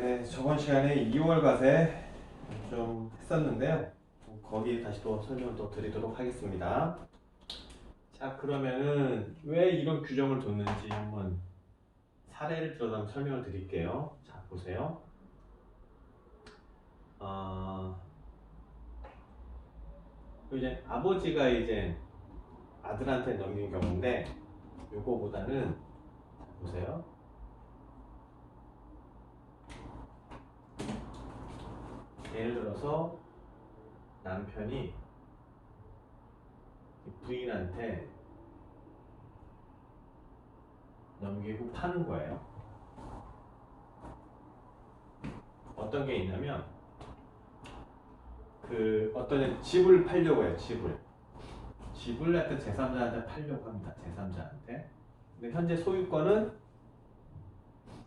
네, 저번 시간에 2월 과세 좀 했었는데요. 거기 다시 또 설명을 또 드리도록 하겠습니다. 자, 그러면은 왜 이런 규정을 뒀는지 한번 사례를 들어서 한번 설명을 드릴게요. 자, 보세요. 이제 아버지가 이제 아들한테 넘긴 경우인데, 요거보다는, 자, 보세요. 예를 들어서 남편이 부인한테 넘기고 파는 거예요. 어떤 게 있냐면, 어떤 집을 팔려고 해요, 집을 하여튼 제3자한테 팔려고 합니다, 제3자한테. 근데 현재 소유권은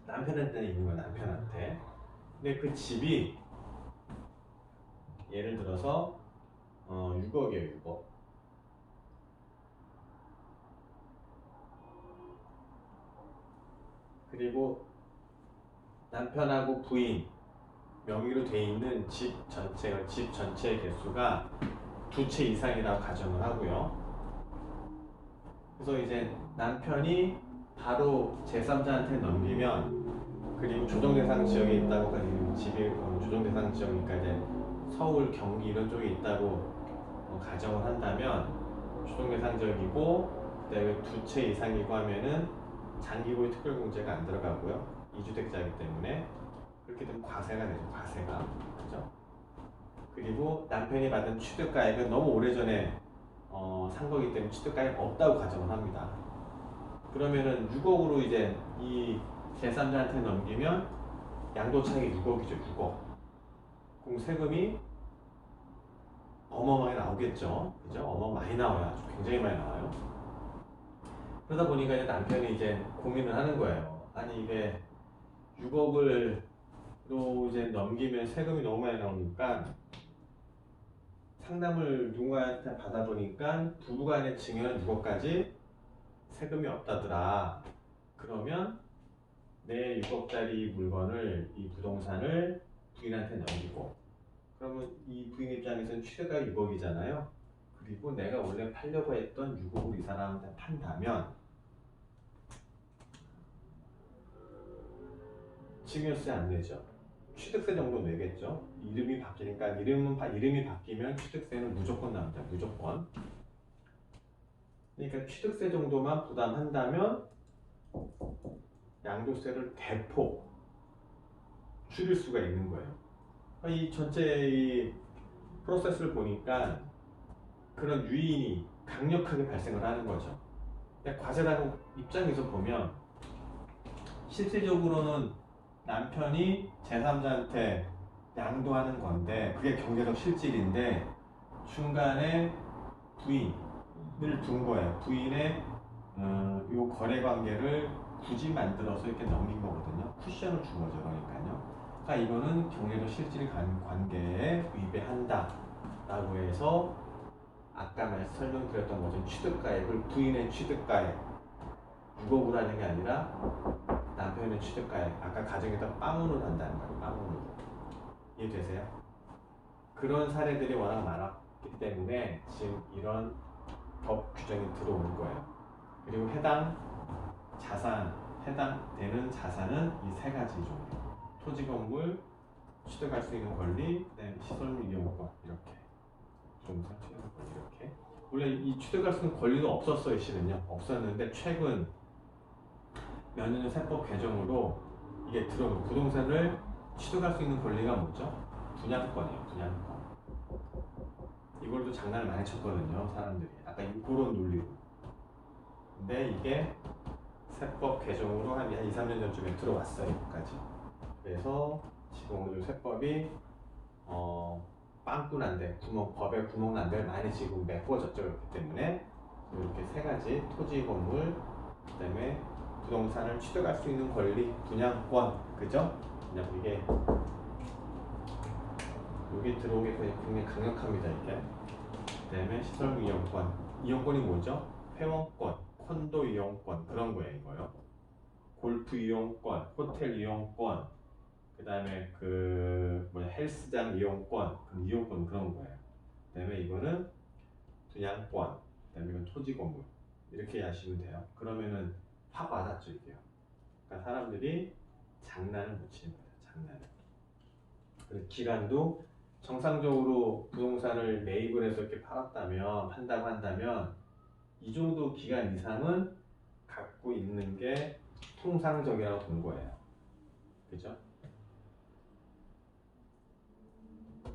남편한테 있는 거예요, 남편한테. 근데 그 집이 예를 들어서 6억이에요, 6억. 그리고 남편하고 부인 명의로 돼 있는 집 전체의 개수가 2채 이상이라고 가정을 하고요. 그래서 이제 남편이 바로 제3자한테 넘기면, 그리고 조정대상 지역에 있다고, 그러니까 집이 조정대상 지역이니까 이제 서울, 경기 이런 쪽에 있다고 가정을 한다면 조정대상 지역이고, 그다음에 2채 이상이고 하면은 장기보유 특별공제가 안 들어가고요. 2주택자이기 때문에 그렇게 되면 과세가 되죠, 과세가. 그죠? 그리고 남편이 받은 취득가액은 너무 오래전에 산 거기 때문에 취득가액 없다고 가정을 합니다. 그러면은 6억으로 이제 이 제3자한테 넘기면 양도차익이 6억이죠, 6억. 그럼 세금이 어마어마하게 나오겠죠. 그죠? 어마어마하게 나와요. 아주 굉장히 많이 나와요. 그러다 보니까 이제 남편이 이제 고민을 하는 거예요. 아니, 이게 6억을 로 이제 넘기면 세금이 너무 많이 나오니까, 상담을 누군가한테 받아보니까 부부간의 증여는 6억까지 세금이 없다더라. 그러면 내 6억짜리 물건을, 이 부동산을 부인한테 넘기고, 그러면 이 부인 입장에서는 취득가 6억이잖아요. 그리고 내가 원래 팔려고 했던 6억을 이 사람한테 판다면 증여세 안 내죠. 취득세 정도 내겠죠. 이름이 바뀌니까, 이름이 바뀌면 취득세는 무조건 나옵니다. 무조건. 그러니까 취득세 정도만 부담한다면 양도세를 대폭 줄일 수가 있는 거예요. 이 전체 이 프로세스를 보니까 그런 유인이 강력하게 발생을 하는 거죠. 과세당 입장에서 보면 실질적으로는 남편이 제3자한테 양도하는 건데, 그게 경제적 실질인데, 중간에 부인을 둔 거예요. 부인의 요 거래 관계를 굳이 만들어서 이렇게 넘긴 거거든요. 쿠션을 준 거죠, 그러니까요. 그러니까 이거는 경제적 실질 관계에 위배한다 라고 해서, 아까 설명드렸던 것처럼 취득가액을, 부인의 취득가액 6억으로 하는 게 아니라 남편의 취득가액, 아까 가정에다 빵으로 한다는 거예요. 빵으로. 이해되세요? 그런 사례들이 워낙 많았기 때문에 지금 이런 법 규정이 들어오는 거예요. 그리고 해당되는 자산은 이 세 가지 종류. 토지, 건물, 취득할 수 있는 권리, 그다음에 시설물 이용권, 이렇게. 부동산 취득할 권리, 이렇게. 원래 이 취득할 수 있는 권리도 없었어요, 실은요. 없었는데 최근 몇 년 전 세법 개정으로 이게 들어오고, 부동산을 취득할 수 있는 권리가 뭐죠? 분양권이에요, 분양권. 이걸도 장난을 많이 쳤거든요, 사람들이. 아까 그런 논리로. 근데 이게 세법 개정으로 한 2, 3년 전쯤에 들어왔어요, 여기까지. 그래서 지금 오늘 세법이 빵꾸난데, 법에 구멍난 데를 많이 지금 메꿔졌죠. 그렇기 때문에 이렇게 세 가지, 토지, 건물, 그다음에 부동산을 취득할 수 있는 권리, 분양권, 그죠? 그냥 이게 여기 들어오게 굉장히 강력합니다, 이게. 그다음에 시설 이용권. 이용권이 뭐죠? 회원권, 콘도 이용권, 그런 거예요, 이거요. 골프 이용권, 호텔 이용권, 그 다음에 헬스장 이용권, 이용권 그런 거예요. 그 다음에 이거는 분양권, 그 다음에 이건 토지 건물. 이렇게 하시면 돼요. 그러면은 확 와닿죠, 이게요. 그러니까 사람들이 장난을 못 치는 거예요, 장난을. 그래서 기간도 정상적으로 부동산을 매입을 해서 이렇게 판다고 한다면 이 정도 기간 이상은 갖고 있는 게 통상적이라고 본 거예요. 그죠?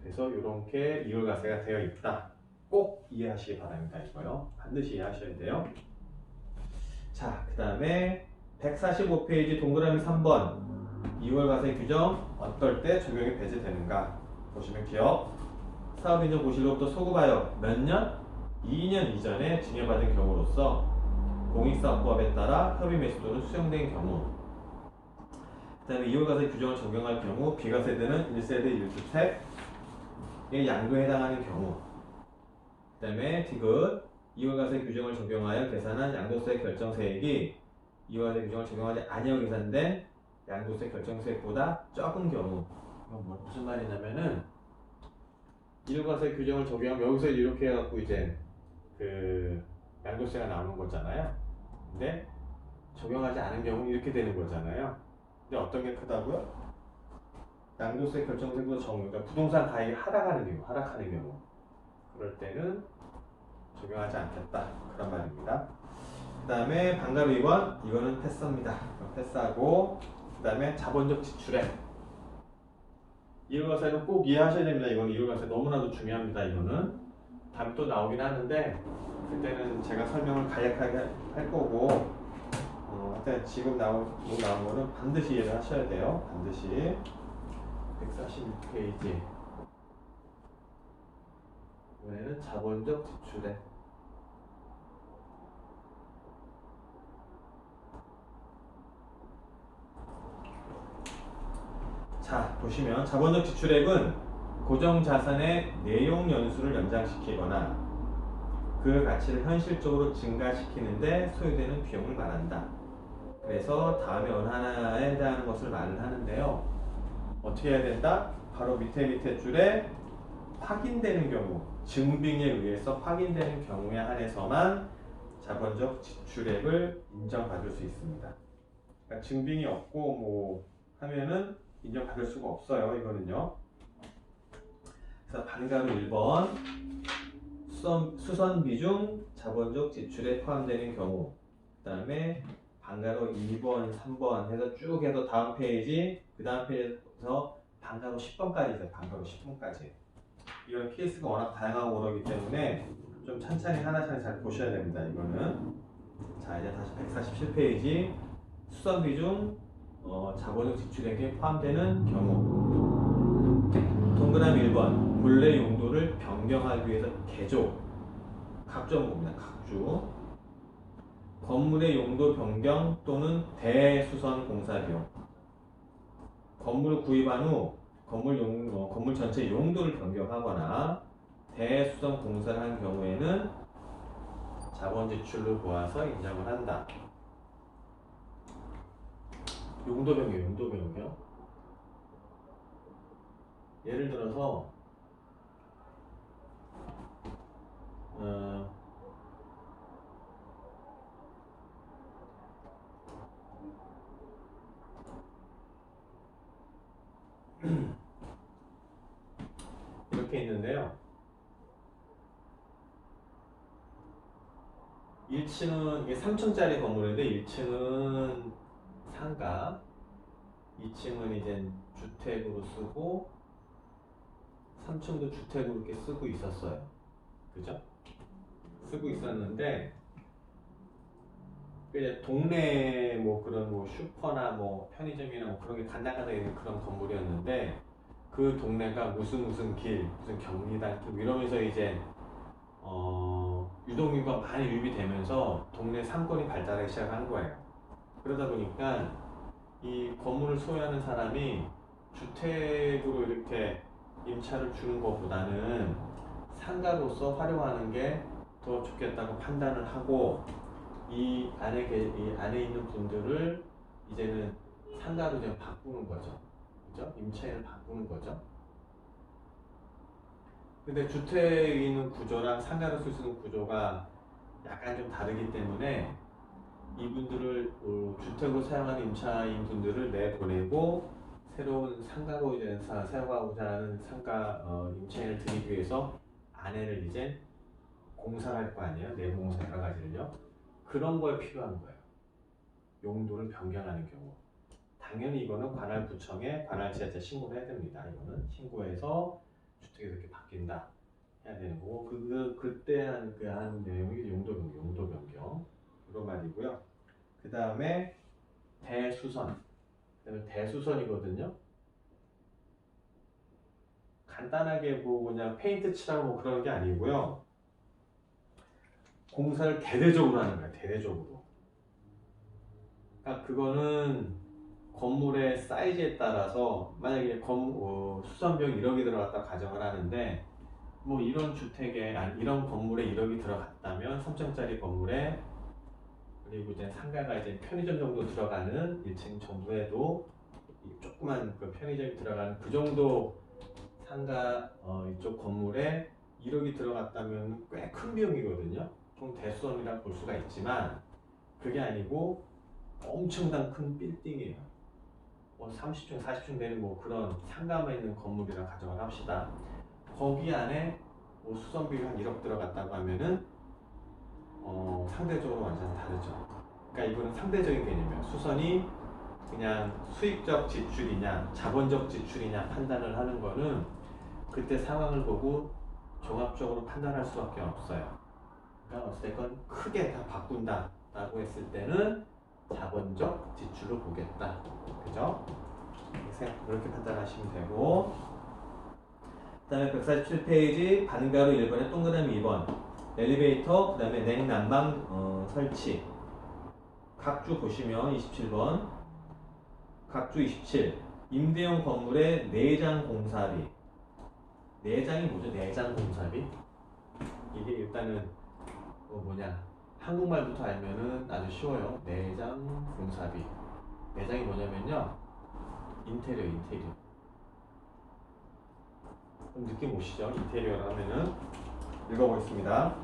그래서 이렇게 이월과세가 되어 있다. 꼭 이해하시기 바랍니다. 이거요. 반드시 이해하셔야 돼요. 자, 그 다음에 145페이지 동그라미 3번 이월과세 규정 어떨 때 적용이 배제되는가 보시면 기업 사업인정 고시로부터 소급하여 몇 년? 2년 이전에 증여받은 경우로서 공익사업법에 따라 협의 매수 또는 수령된 경우 그 다음에 이월과세 규정을 적용할 경우 비과세되는 1세대 1주택의 양도에 해당하는 경우 그 다음에 디귿 이월과세 규정을 적용하여 계산한 양도세 결정세액이 이월과세 규정을 적용하지 아니하고 계산된 양도세 결정세액보다 적은 경우 이건 무슨 말이냐면은 이월과세 규정을 적용하면 여기서 이렇게 해갖고 이제 그 양도세가 나오는 거잖아요. 근데 적용하지 않은 경우는 이렇게 되는 거잖아요. 근데 어떤 게 크다고요? 양도세 결정세보다 적은, 그러니까 부동산 가액이 하락하는 경우 그럴 때는 적용하지 않겠다 그런 말입니다. 그 다음에 반가로 2번 이거는 패스입니다. 패스하고 그 다음에 자본적 지출액 이월과세는 꼭 이해하셔야 됩니다. 이거는 이월과세 너무나도 중요합니다. 이거는 다음에 또 나오긴 하는데 그때는 제가 설명을 간략하게 할 거고 하여튼 지금 나온 거는 반드시 이해를 하셔야 돼요. 반드시 146페이지 이번에는 자본적 지출액 자 보시면 자본적 지출액은 고정자산의 내용 연수를 연장시키거나 그 가치를 현실적으로 증가시키는데 소요되는 비용을 말한다. 그래서 다음에 어느 하나에 해당하는 것을 말을 하는데요. 어떻게 해야 된다? 바로 밑에 줄에 확인되는 경우, 증빙에 의해서 확인되는 경우에 한해서만 자본적 지출액을 인정받을 수 있습니다. 그러니까 증빙이 없고 뭐 하면은 인정받을 수가 없어요. 이거는요. 그래서 반가로 1번 수선 비중 자본적 지출에 포함되는 경우 그 다음에 반가로 2번, 3번 해서 쭉 해서 다음 페이지 그 다음 페이지에서 반가로 10번까지 있어요. 반가로 10번까지 이런 케이스가 워낙 다양하고 그러기 때문에 좀 찬찬히 하나씩 잘 보셔야 됩니다. 이거는 자 이제 다시 147페이지 수선 비중 자본적 지출액에 포함되는 경우 동그라미 1번 본래 용도를 변경하기 위해서 개조 각종입니다. 각주 건물의 용도 변경 또는 대수선 공사 비용 건물을 구입한 후 건물 전체 용도를 변경하거나 대수선 공사를 한 경우에는 자본 지출로 보아서 인정을 한다. 용도 변경 예를 들어서 이렇게 있는데요. 1층은 이게 3층짜리 건물인데 1층은 상가, 2층은 이제 주택으로 쓰고 3층도 주택으로 이렇게 쓰고 있었어요. 그죠? 쓰고 있었는데 이제 동네 뭐 그런 뭐 슈퍼나 뭐 편의점이나 뭐 그런 게 간당간당 있는 그런 건물이었는데 그 동네가 무슨 길, 무슨 경리단 길 이러면서 이제 유동인구가 많이 유입이 되면서 동네 상권이 발달하기 시작한 거예요. 그러다 보니까 이 건물을 소유하는 사람이 주택으로 이렇게 임차를 주는 것보다는 상가로서 활용하는 게 더 좋겠다고 판단을 하고 이 안에 있는 분들을 이제는 상가로 좀 바꾸는 거죠. 그죠? 임차인을 바꾸는 거죠. 근데 주택에 있는 구조랑 상가로 쓸 수 있는 구조가 약간 좀 다르기 때문에 이분들을 주택으로 사용하는 임차인 분들을 내보내고 새로운 상가로 이제 사용하고자 하는 상가 임차인을 들이기 위해서 안에를 이제 공사를 할 거 아니에요. 내부 공사 여러 가지를요. 그런 거에 필요한 거예요. 용도를 변경하는 경우. 당연히 이거는 관할구청에 관할지자체 신고를 해야 됩니다. 이거는 신고해서 주택이 이렇게 바뀐다 해야 되는 거고 그때 한 내용이 용도 변경 이런 말이고요. 그 다음에 대수선. 그다음에 대수선이거든요. 간단하게 뭐 그냥 페인트 칠하고 뭐 그런 게 아니고요. 공사를 대대적으로 하는 거예요. 대대적으로. 그러니까 그거는 건물의 사이즈에 따라서 만약에 수선비용 1억이 들어갔다 가정을 하는데 뭐 이런 주택에 이런 건물에 1억이 들어갔다면 3층짜리 건물에 그리고 이제 상가가 이제 편의점 정도 들어가는 1층 정도에도 조그만 그 편의점이 들어가는 그 정도 상가 이쪽 건물에 1억이 들어갔다면 꽤 큰 비용이거든요. 좀 대수선이라 볼 수가 있지만 그게 아니고 엄청난 큰 빌딩이에요. 뭐 30층, 40층 되는 뭐 그런 상가만 있는 건물이라 가정을 합시다. 거기 안에 뭐 수선비가 한 1억 들어갔다고 하면은 상대적으로 완전 다르죠. 그러니까 이거는 상대적인 개념이에요. 수선이 그냥 수익적 지출이냐 자본적 지출이냐 판단을 하는 거는 그때 상황을 보고 종합적으로 판단할 수밖에 없어요. 그러니까 어쨌든 크게 다 바꾼다 라고 했을 때는 자본적 지출로 보겠다. 그죠? 그렇게 판단하시면 되고 그 다음에 147페이지 반가로 1번에 동그라미 2번 엘리베이터 그 다음에 냉난방 설치 각주 보시면 27번 각주 27 임대용 건물의 내장 공사비 내장이 뭐죠? 내장 공사비 이게 일단은 한국말부터 알면은 아주 쉬워요. 내장 공사비 내장이 뭐냐면요 인테리어 좀 느낌 오시죠? 인테리어를 하면은 읽어보겠습니다.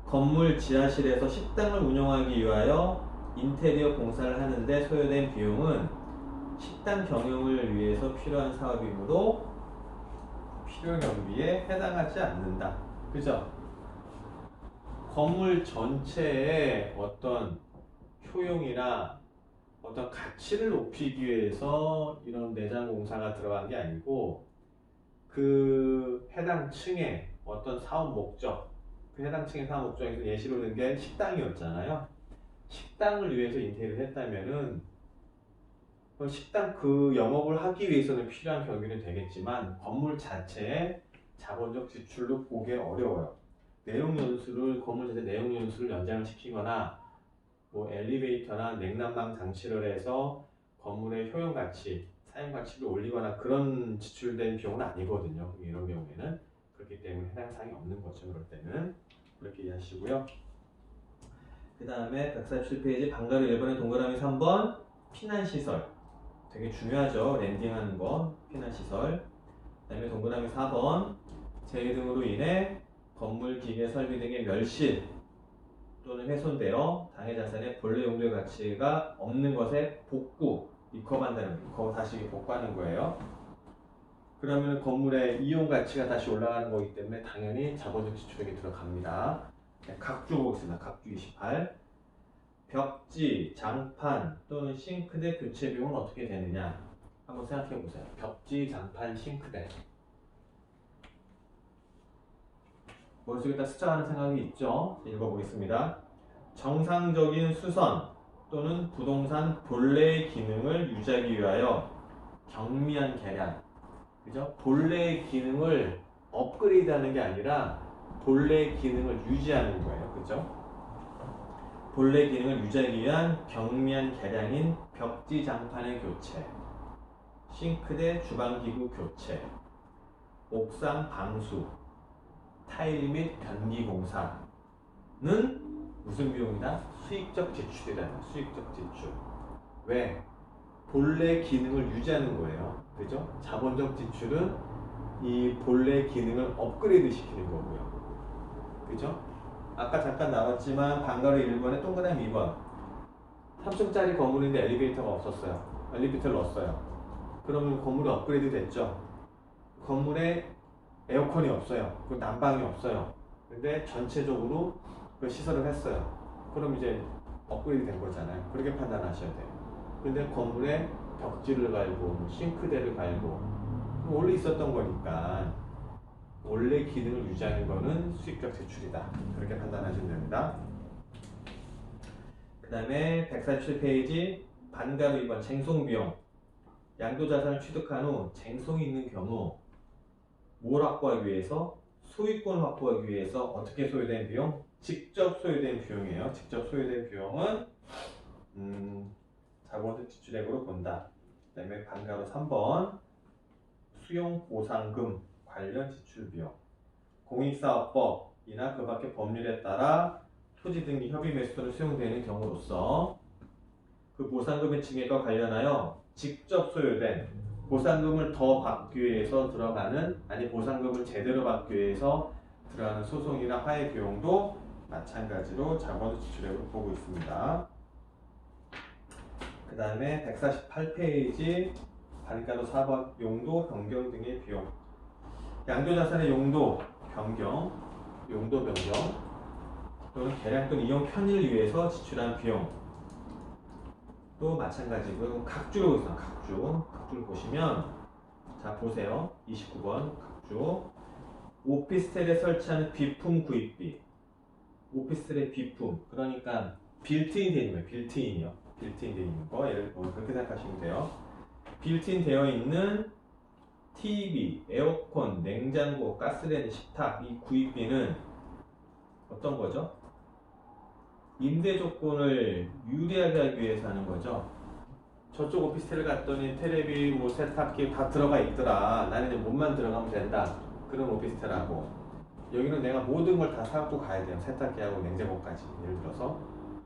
건물 지하실에서 식당을 운영하기 위하여 인테리어 공사를 하는데 소요된 비용은 식당 경영을 위해서 필요한 사업이므로 필요 경비에 해당하지 않는다. 그죠? 건물 전체의 어떤 효용이나 어떤 가치를 높이기 위해서 이런 내장 공사가 들어간 게 아니고 그 해당 층의 어떤 사업 목적 그 해당 층의 사업 목적에서 예시로 든 게 식당이었잖아요. 식당을 위해서 인테리어를 했다면은 식당 그 영업을 하기 위해서는 필요한 경비는 되겠지만 건물 자체의 자본적 지출로 보기 어려워요. 건물 자체 내용 연수를 연장을 시키거나 뭐 엘리베이터나 냉난방 장치를 해서 건물의 효용 가치, 사용 가치를 올리거나 그런 지출된 비용은 아니거든요. 이런 경우에는 그렇기 때문에 해당 사항이 없는 거죠. 그럴 때는 그렇게 이해하시고요. 그 다음에 147페이지 방가루 1번에 동그라미 3번 피난시설 되게 중요하죠. 랜딩하는 거 피난시설 그 다음에 동그라미 4번 재해 등으로 인해 건물, 기계, 설비 등의 멸실 또는 훼손되어 당해 자산의 본래 용도의 가치가 없는 것에 복구, 리커버한다는 거 다시 복구하는 거예요. 그러면 건물의 이용 가치가 다시 올라가는 거기 때문에 당연히 자본적 지출액이 들어갑니다. 각주 보겠습니다. 각주 28 벽지, 장판 또는 싱크대 교체 비용은 어떻게 되느냐 한번 생각해 보세요. 벽지, 장판, 싱크대 머릿속에 다 스쳐가는 생각이 있죠? 읽어보겠습니다. 정상적인 수선 또는 부동산 본래의 기능을 유지하기 위하여 경미한 개량 그죠? 본래의 기능을 업그레이드하는 게 아니라 본래의 기능을 유지하는 거예요. 그죠? 본래 기능을 유지하기 위한 경미한 개량인 벽지 장판의 교체, 싱크대 주방기구 교체, 옥상 방수, 타일 및 변기 공사는 무슨 비용이다? 수익적 지출이다. 수익적 지출. 왜? 본래 기능을 유지하는 거예요. 그죠? 자본적 지출은 이 본래 기능을 업그레이드 시키는 거고요. 그죠? 아까 잠깐 나왔지만 방가로 1번에 동그라미 2번 3층짜리 건물인데 엘리베이터가 없었어요. 엘리베이터를 넣었어요. 그러면 건물이 업그레이드 됐죠. 건물에 에어컨이 없어요. 그 난방이 없어요. 근데 전체적으로 그 시설을 했어요. 그럼 이제 업그레이드 된 거잖아요. 그렇게 판단하셔야 돼요. 근데 건물에 벽지를 갈고 싱크대를 갈고 원래 있었던 거니까 원래 기능을 유지하는 거는 수익적 지출이다. 그렇게 판단하시면 됩니다. 그 다음에 147페이지 반가로 2번 쟁송비용. 양도자산을 취득한 후 쟁송이 있는 경우 뭘 확보하기 위해서? 소유권을 확보하기 위해서 어떻게 소요된 비용? 직접 소요된 비용이에요. 직접 소요된 비용은 자본적 지출액으로 본다. 그 다음에 반가로 3번 수용보상금 관련 지출 비용. 공익사업법이나 그 밖의 법률에 따라 토지 등기 협의 매수로 수용되는 경우로서 그 보상금의 증액과 관련하여 직접 소요된 보상금을 더 받기 위해서 들어가는 아니 보상금을 제대로 받기 위해서 들어가는 소송이나 화해 비용도 마찬가지로 자본적 지출액으로 보고 있습니다. 그 다음에 148페이지 반가로 4번 용도 변경 등의 비용. 양도자산의 용도 변경 또는 개량 또는 이용 편의를 위해서 지출한 비용 또 마찬가지고 각주로 있어요. 각주를 보시면 자 보세요. 29번 각주 오피스텔에 설치하는 비품 구입비. 오피스텔의 비품 그러니까 빌트인 되어 있는 거예요. 빌트인 되어 있는 거 예를 들어 그렇게 생각하시면 돼요. 빌트인 되어 있는 TV, 에어컨, 냉장고, 가스레인지, 식탁 이 구입비는 어떤 거죠? 임대 조건을 유리하게 하기 위해서 하는 거죠. 저쪽 오피스텔을 갔더니 테레비, 뭐 세탁기 다 들어가 있더라. 나는 이제 몸만 들어가면 된다. 그런 오피스텔하고 여기는 내가 모든 걸 다 사갖고 가야 돼요. 세탁기하고 냉장고까지 예를 들어서.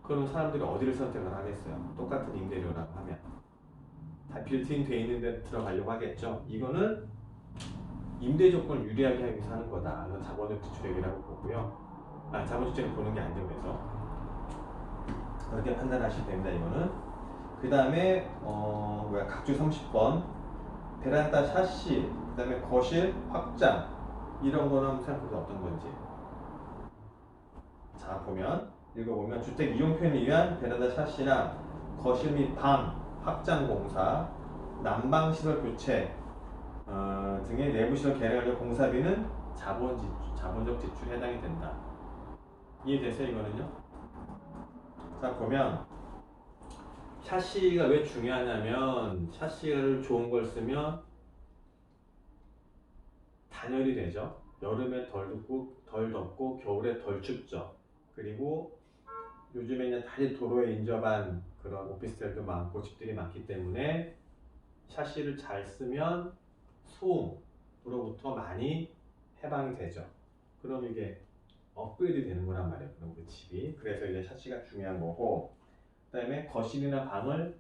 그럼 사람들이 어디를 선택을 하겠어요? 똑같은 임대료라고 하면 다 빌트인 돼 있는 데 들어가려고 하겠죠. 이거는 임대 조건을 유리하게 하기 위해서 하는 거다. 이건 자본적 지출액이라고 보고요. 자본적 지출액을 보는 게 아니죠. 그래서 그렇게 판단하시면 됩니다. 이거는. 그 다음에 각주 30번 베란다 샤시, 그 다음에 거실 확장 이런 거는 한번 생각해보세요. 어떤 건지. 자 보면 읽어보면 주택 이용 편을 위한 베란다 샤시나 거실 및 방 확장 공사, 난방시설 교체 등의 내부시설 개량을 공사비는 자본적 지출에 해당이 된다. 이해되세요? 이거는요? 자 보면 샤시가 왜 중요하냐면 샤시를 좋은 걸 쓰면 단열이 되죠. 여름에 덜 덥고 겨울에 덜 춥죠. 그리고 요즘에는 다시 도로에 인접한 그런 오피스텔도 많고 집들이 많기 때문에 샤시를 잘 쓰면 소음으로부터 많이 해방이 되죠. 그럼 이게 업그레이드 되는 거란 말이에요. 그럼 그 집이. 그래서 이제 샤시가 중요한 거고, 그 다음에 거실이나 방을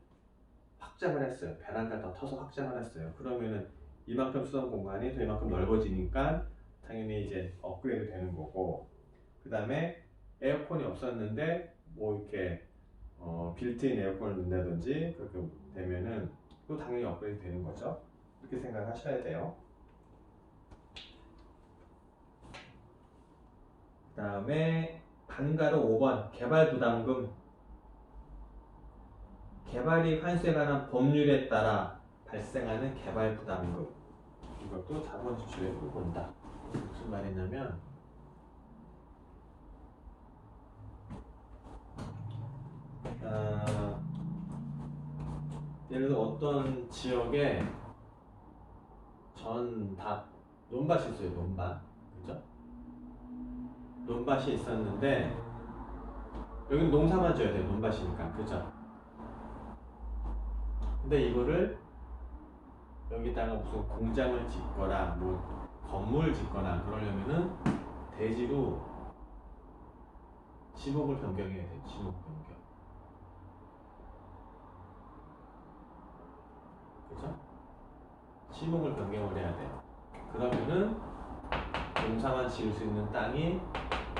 확장을 했어요. 베란다를 더 터서 확장을 했어요. 그러면은 이만큼 쓰던 공간이 더 이만큼 넓어지니까 당연히 이제 업그레이드 되는 거고, 그 다음에 에어컨이 없었는데 뭐 이렇게 빌트인 에어컨을 넣는다든지 그렇게 되면은 또 당연히 업그레이드 되는 거죠. 이렇게 생각하셔야 돼요. 그 다음에 반가로 5번 개발 부담금. 개발이 환수에 관한 법률에 따라 발생하는 개발 부담금. 이것도 자본 지출액으로 본다. 무슨 말이냐면 예를 들어 어떤 지역에 논밭이 있어요. 논밭. 그죠? 논밭이 있었는데 여기는 농사만 져야 돼요. 논밭이니까. 그죠? 근데 이거를 여기다가 무슨 공장을 짓거나 뭐 건물을 짓거나 그러려면은 대지로 지목을 변경해야 돼요. 지목 변경. 시목을 변경을 해야 돼요. 그러면은 농사만 지을 수 있는 땅이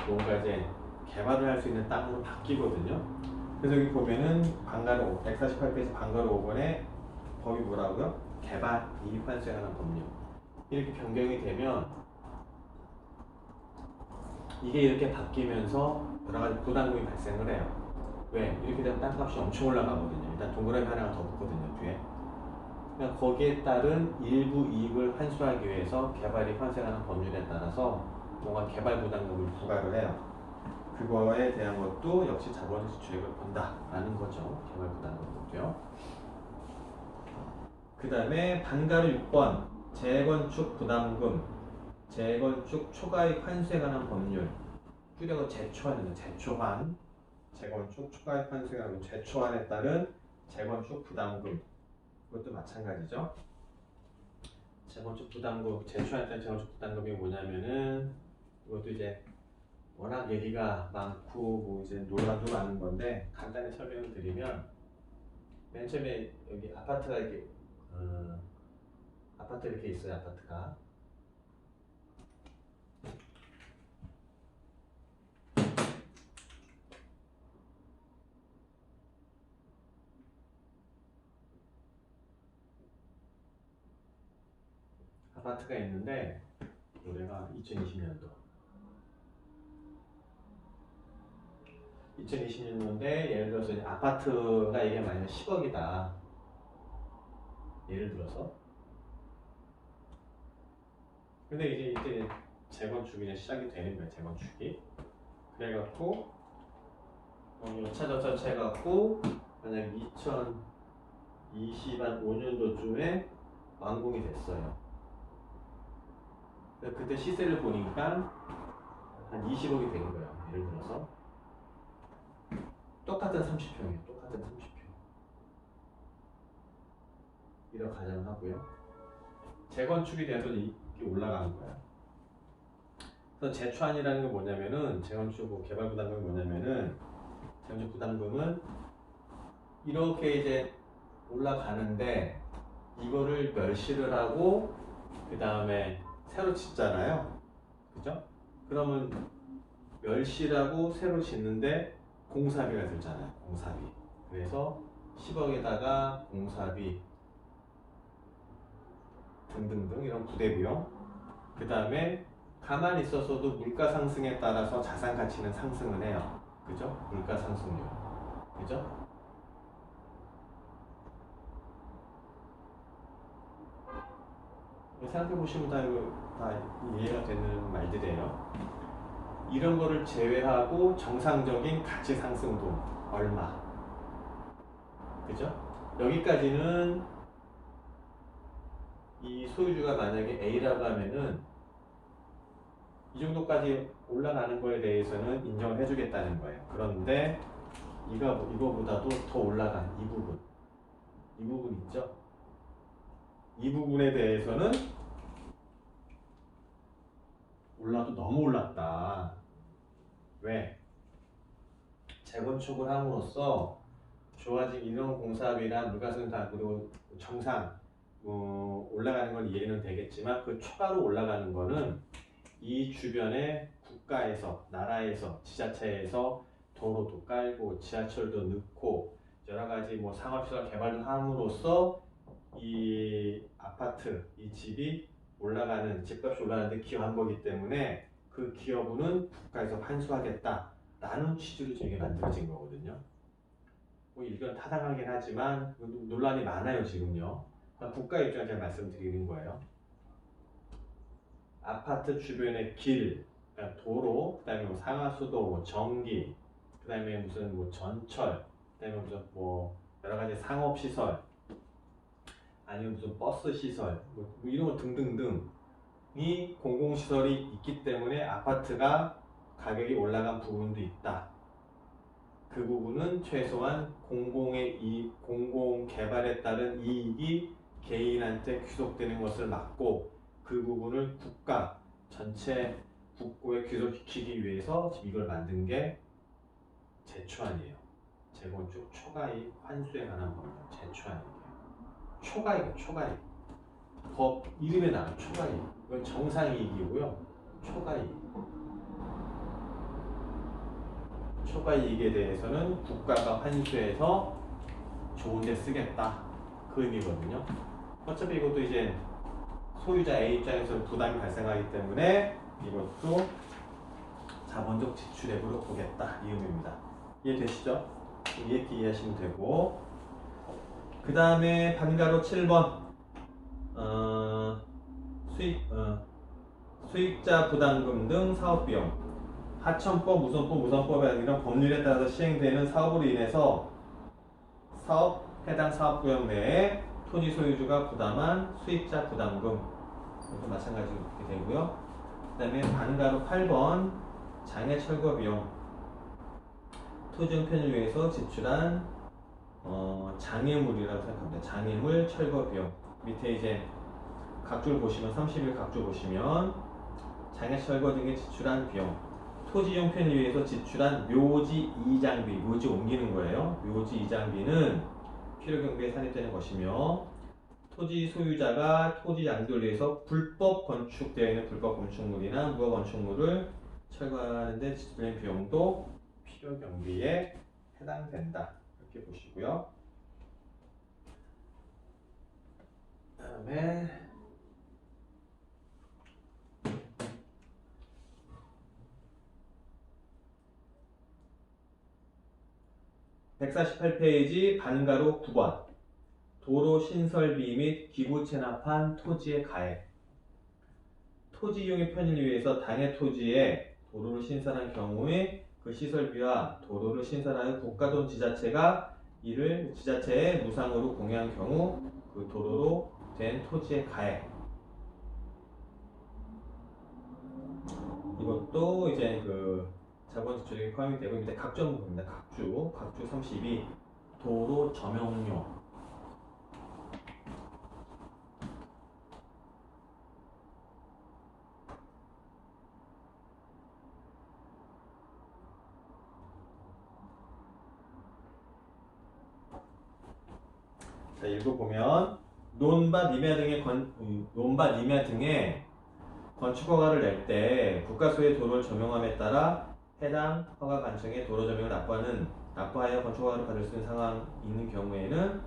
뭔가 이제 개발을 할 수 있는 땅으로 바뀌거든요. 그래서 여기 보면은 방가로 148페이지 방가로 5번에 법이 뭐라고요? 개발 이익 환수에 관한 법률. 이렇게 변경이 되면 이게 이렇게 바뀌면서 여러 가지 부담금이 발생을 해요. 왜? 이렇게 되면 땅값이 엄청 올라가거든요. 일단 동그라미 하나가 더 붙거든요, 뒤에. 그러니까 거기에 따른 일부 이익을 환수하기 위해서 개발이익 환수에 관한 법률에 따라서 뭔가 개발 부담금을 부과를 해요. 그거에 대한 것도 역시 자본시장 주액을 본다라는 거죠. 개발 부담금도요. 그 다음에 반가로 6번 재건축 부담금, 재건축 초과이익 환수에 관한 법률, 줄여서 재초안입니다. 재초안, 재건축 초과이익 환수에 관한 재초안에 따른 재건축 부담금, 그것도 마찬가지죠. 재건축 부담금, 재초안에 따른 재건축 부담금이 뭐냐면은 이것도 이제 워낙 얘기가 많고 뭐 이제 논란도 많은 건데 간단히 설명을 드리면 맨 처음에 여기 아파트가 이렇게 아파트 이렇게 있어요. 아파트가 있는데 올해가 2020년도인데 예를 들어서 이제 아파트가 이게 만약 10억이다. 예를 들어서. 근데 이제 재건축이 이제 시작이 되는 거예요. 재건축이. 그래갖고 여차저차 해갖고 만약 2025년도쯤에 완공이 됐어요. 그때 시세를 보니까 한 20억이 된 거예요. 예를 들어서 똑같은 30평이에요. 똑같은 30평. 이런 가정을 하고요. 재건축이 돼서 이게 올라가는 거예요. 그래서 재초안이라는 게 뭐냐면은 재건축 개발 부담금이 뭐냐면은 재건축 부담금은 이렇게 이제 올라가는데 이거를 멸시를 하고 그 다음에 새로 짓잖아요. 그죠? 그러면 멸시라고 새로 짓는데 공사비가 들잖아요. 공사비. 그래서 10억에다가 공사비 등등등 이런 부대비용. 그 다음에 가만히 있어서도 물가 상승에 따라서 자산 가치는 상승을 해요. 그죠? 물가 상승률. 그죠? 생각해보시면 다 이해가 되는 말들이에요. 이런 거를 제외하고 정상적인 가치 상승도 얼마. 그죠? 여기까지는 이 소유주가 만약에 A라고 하면은 이 정도까지 올라가는 거에 대해서는 인정을 해주겠다는 거예요. 그런데 이거보다도 더 올라간 이 부분 있죠? 이 부분에 대해서는 너무 올랐다. 왜? 재건축을 함으로써 좋아진 인원 공사비나 물가스다 그리고 정상 올라가는 건 이해는 되겠지만 그 추가로 올라가는 거는 이 주변에 국가에서 나라에서 지자체에서 도로도 깔고 지하철도 넣고 여러 가지 뭐 상업시설 개발도 함으로써 이 아파트 이 집이 올라가는 집값이 올라가는데 기여한 거기 때문에 그 기여분은 국가에서 환수하겠다라는 취지로 저게 만들어진 거거든요. 뭐 이건 타당하긴 하지만 논란이 많아요 지금요. 국가 입장에서 제가 말씀드리는 거예요. 아파트 주변의 길, 그러니까 도로, 그다음에 뭐 상하수도, 뭐 전기, 그다음에 무슨 뭐 전철, 그다음에 무슨 뭐 여러 가지 상업 시설, 아니면 무슨 버스 시설, 뭐 이런 거 등등등이 공공 시설이 있기 때문에 아파트가 가격이 올라간 부분도 있다. 그 부분은 최소한 공공 개발에 따른 이익이 개인한테 귀속되는 것을 막고 그 부분을 국가 전체 국고에 귀속시키기 위해서 지금 이걸 만든 게 재초안이에요. 재건축 초과이익 환수에 관한 법률 재초안이에요. 초과이익. 법 이름에 나와요. 초과이익. 이건 정상이익이고요. 초과이익. 초과이익에 대해서는 국가가 환수해서 좋은 데 쓰겠다. 그 의미거든요. 어차피 이것도 이제 소유자 A 입장에서 부담이 발생하기 때문에 이것도 자본적 지출액으로 보겠다. 이 의미입니다. 이해되시죠? 이렇게 이해하시면 되고, 그 다음에 반가로 7번 수익자 부담금 등 사업비용. 하천법, 우선법, 우선법에 이런 법률에 따라서 시행되는 사업으로 인해서 해당 사업구역 내에 토지 소유주가 부담한 수익자 부담금, 이것도 마찬가지로 그렇게 되고요. 그 다음에 반가로 8번 장애 철거 비용. 토지용 편을 위해서 지출한 장애물이라고 생각합니다. 장애물 철거 비용. 밑에 이제 각줄 보시면 30일 각줄 보시면 장애 철거 등에 지출한 비용. 토지용 편을 위해서 지출한 묘지 이장비. 묘지 옮기는 거예요. 묘지 이장비는 필요경비에 산입되는 것이며, 토지 소유자가 토지 양도를 위해서 불법 건축되어 있는 불법 건축물이나 무허 건축물을 철거하는 데 지출된 비용도 필요경비에 해당된다. 이렇게 보시고요. 그 다음에 148페이지 반가로 9번 도로 신설비 및 기부 체납한 토지의 가액. 토지 이용의 편의를 위해서 당해 토지에 도로를 신설한 경우에 그 시설비와 도로를 신설하는 국가 또는 지자체가 이를 지자체에 무상으로 공유한 경우 그 도로로 된 토지의 가액. 이것도 이제 그 자본 지출액에 포함이 되고, 밑에 각종 부분입니다. 각주 32 도로 점용료. 자, 읽어보면 논밭 임야 등의 건축 허가를 낼 때 국가 소유의 도로를 점용함에 따라 해당 허가 관청에 도로 점용을 납부하여 건축 허가를 받을 수 있는 상황이 있는 경우에는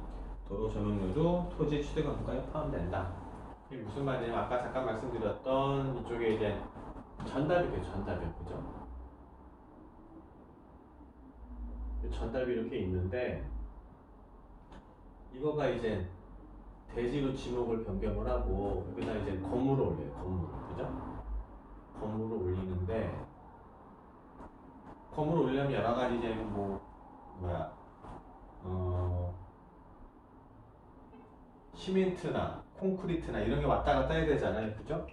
도로 점용료도 토지 취득 원가에 포함된다. 이게 무슨 말이냐면 아까 잠깐 말씀드렸던 이쪽에 이제 전달비죠. 전달비, 그죠? 전달비 이렇게 있는데, 이거가 이제 대지로 지목을 변경을 하고 여기다 이제 건물을 올려요. 건물, 그죠? 건물을 올리는데, 건물을 올리려면 여러 가지 이제 시멘트나 콘크리트나 이런 게 왔다 갔다 해야 되잖아요, 그죠?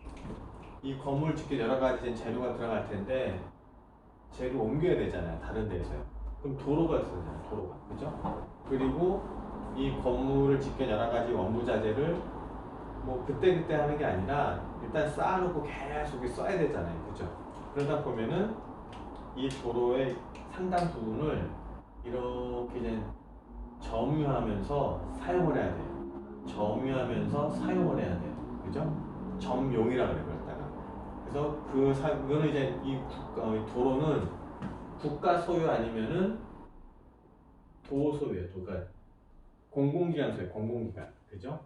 이 건물 짓기 여러 가지 이제 재료가 들어갈 텐데 재료 옮겨야 되잖아요, 다른 데에서요. 그럼 도로가 있어야 도로가, 그죠? 그리고 이 건물을 짓기 여러 가지 원부 자재를 뭐 그때 하는 게 아니라 일단 쌓아놓고 계속 써야 되잖아요, 그죠? 그러다 보면은 이 도로의 상당 부분을 이렇게 이제 점유하면서 사용을 해야 돼요. 점유하면서 사용을 해야 돼요, 그죠? 점용이라 그래요, 그랬다가. 그래서 그거는 이제 이 도로는 국가 소유 아니면은 도 소유예요, 그러니까 공공기관 소유, 공공기관, 그죠?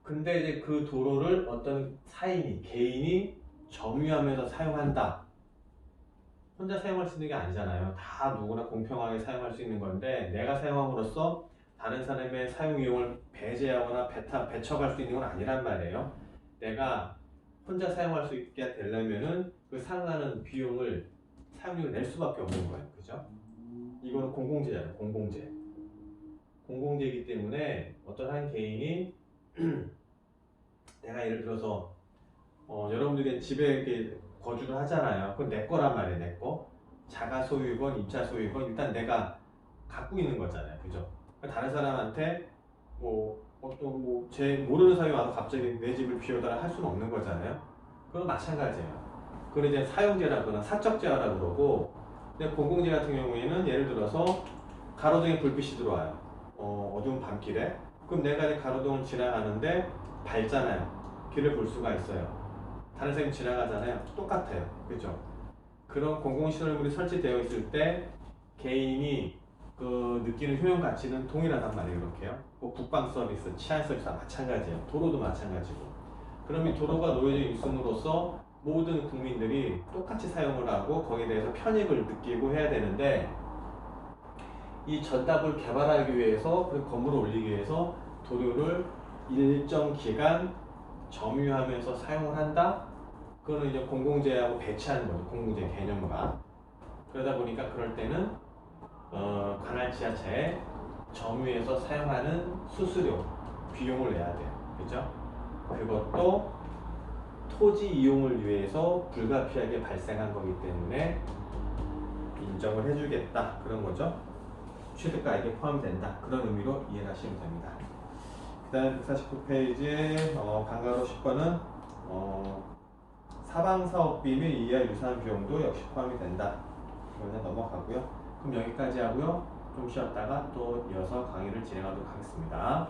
근데 이제 그 도로를 어떤 개인이 점유하면서 사용한다. 혼자 사용할 수 있는 게 아니잖아요. 다 누구나 공평하게 사용할 수 있는 건데, 내가 사용함으로써 다른 사람의 사용 이용을 배제하거나 배척할 수 있는 건 아니란 말이에요. 내가 혼자 사용할 수 있게 되려면은 그 상하는 비용을 사용료를 낼 수밖에 없는 거예요, 그죠? 이거는 공공재잖아요, 공공재. 공공재이기 때문에 어떤 한 개인이 내가 예를 들어서 여러분들이 집에 이렇게 거주를 하잖아요. 그건 내 거란 말이에요, 내 거. 자가 소유건 임차 소유건 일단 내가 갖고 있는 거잖아요, 그죠? 다른 사람한테 제 모르는 사람이 와서 갑자기 내 집을 비워달라 할 수는 없는 거잖아요. 그건 마찬가지예요. 그건 이제 사용재라거나 사적재라고 그러고, 근데 공공재 같은 경우에는 예를 들어서 가로등에 불빛이 들어와요. 어두운 밤길에. 그럼 내가 이 가로등을 지나가는데 밝잖아요. 길을 볼 수가 있어요. 다른 사람이 지나가잖아요. 똑같아요. 그죠? 그런 공공시설물이 설치되어 있을 때 개인이 그 느끼는 효용 가치는 동일하단 말이에요. 이렇게요. 뭐 국방 서비스, 치안 서비스 다 마찬가지예요. 도로도 마찬가지고. 그럼 이 도로가 놓여져 있음으로써 모든 국민들이 똑같이 사용을 하고 거기에 대해서 편익을 느끼고 해야 되는데 이 전답을 개발하기 위해서 그리고 건물을 올리기 위해서 도로를 일정 기간 점유하면서 사용을 한다? 그거는 이제 공공재하고 배치하는 거죠. 공공재 개념과. 그러다 보니까 그럴 때는 관할 지하차에 점유해서 사용하는 수수료, 비용을 내야 돼요. 그죠? 그것도 토지 이용을 위해서 불가피하게 발생한 거기 때문에 인정을 해주겠다. 그런 거죠. 취득가액에 포함된다. 그런 의미로 이해하시면 됩니다. 그 다음 149페이지 방과후 10번은 사방사업비 및 이하 유사한 비용도 역시 포함이 된다. 이거는 넘어가고요. 그럼 여기까지 하고요. 좀 쉬었다가 또 이어서 강의를 진행하도록 하겠습니다.